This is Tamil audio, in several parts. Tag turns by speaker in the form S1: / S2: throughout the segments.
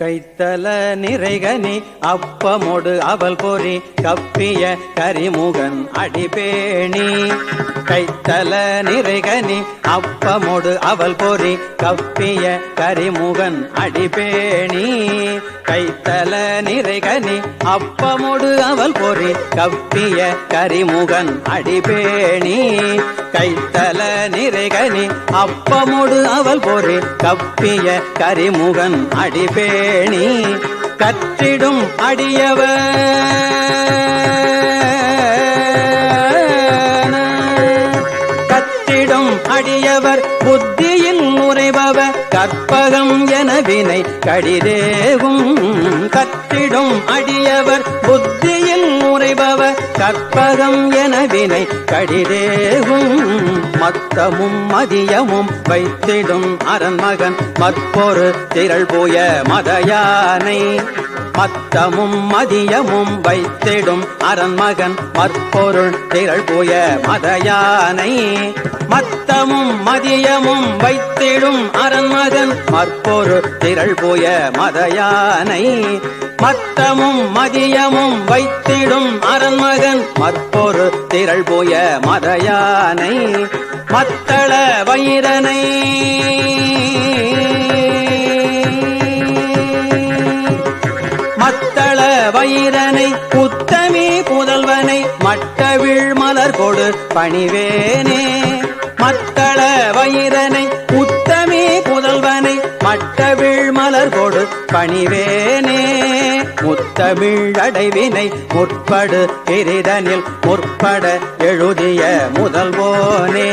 S1: கைத்தல நிறைகனி அப்பமொடு அவல் பொறி கப்பிய கரிமுகன் அடிபேணி. கைத்தல நிறைகனி அப்பமொடு அவல் பொறி கப்பிய கரிமுகன் அடிபேணி. கைத்தல நிறைகனி அப்பமொடு அவல் பொறி கப்பிய கரிமுகன் அடிபேணி. கைத்தல நிறைகனி அப்பமொடு அவல் பொறி கப்பிய கரிமுகன் அடிபேணி. கற்றிடும் அடியவர் கற்றிடும் அடியவர் புத்தியில் உரைபவர் கற்பகம் என வினை கடிதேவும். கற்றிடும் அடியவர் புத்தியில் உரைபவர் கற்பகம் என வினை கடிதேவும். மத்தமும் மதியமும் வைத்திடும் அரண்மகன் மற்பொரு திரள் போய மதயானை. மத்தமும் மதியமும் வைத்திடும் அரண்மகன் மற்பொருள் திரள் போய மதயானை. மத்தமும் மதியமும் வைத்திடும் அரண்மகன் மற்பொரு திரள் போய மதயானை. மத்தமும் மதியமும் வைத்திடும் அரண்மகன் மற்பொரு திரள் போய மதயானை. மத்தள வயிரனை மத்தள வயிரனை உத்தமி புதல்வனை மட்டவிழ் மலர் கொடு பணிவேனே. மத்தள வயிரனை உத்தமி புதல்வனை மட்டவிழ் மலர் கொடு பணிவேனே. முத்தமிழ் அடைவினை முற்படு கிரிதனில் முற்பட எழுதிய முதல்வோனே.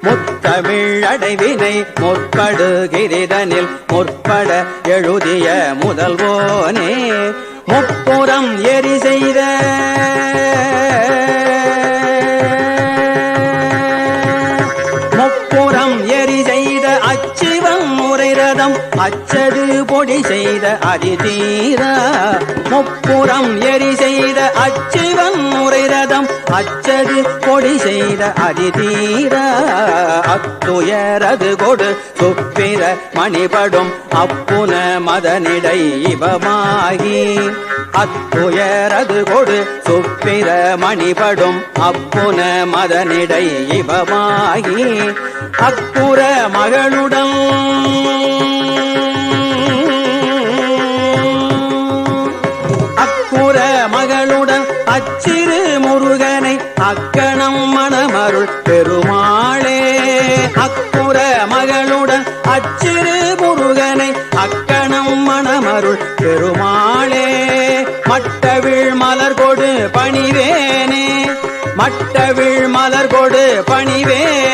S1: முத்தமிழ் அடைவினை முற்படு கிரிதனில் முற்பட எழுதிய முதல்வோனே. முப்புறம் எரி செய்த முப்புறம் எரி செய்த அச்சிவம் முறைரதம் அச்சது பொடி செய்த அதிதீரா. முப்புறம் எரி செய்த அச்சிவம் முறைரதம் அச்சது பொடி செய்த அதிதீரா. அத்துயரது கொடு சுப்பிர மணிபடும் அப்புன மதனிடை இவமாகி. அத்துயரது கொடு சுப்பிர மணிபடும் அப்புன மதனிடை இவமாகி. அப்புற மகளுடன் அப்புற மகளுடன் அச்சிறு முருகனை அக்கணம் மணமருள் பெருமாளே. அக்குற மகளுடன் அச்சிறு முருகனை அக்கணம் மணமருள் பெருமாளே. மட்டவிழ் மலர் கொடு பணிவேனே. மட்டவிழ் மலர் கொடு பணிவேனே.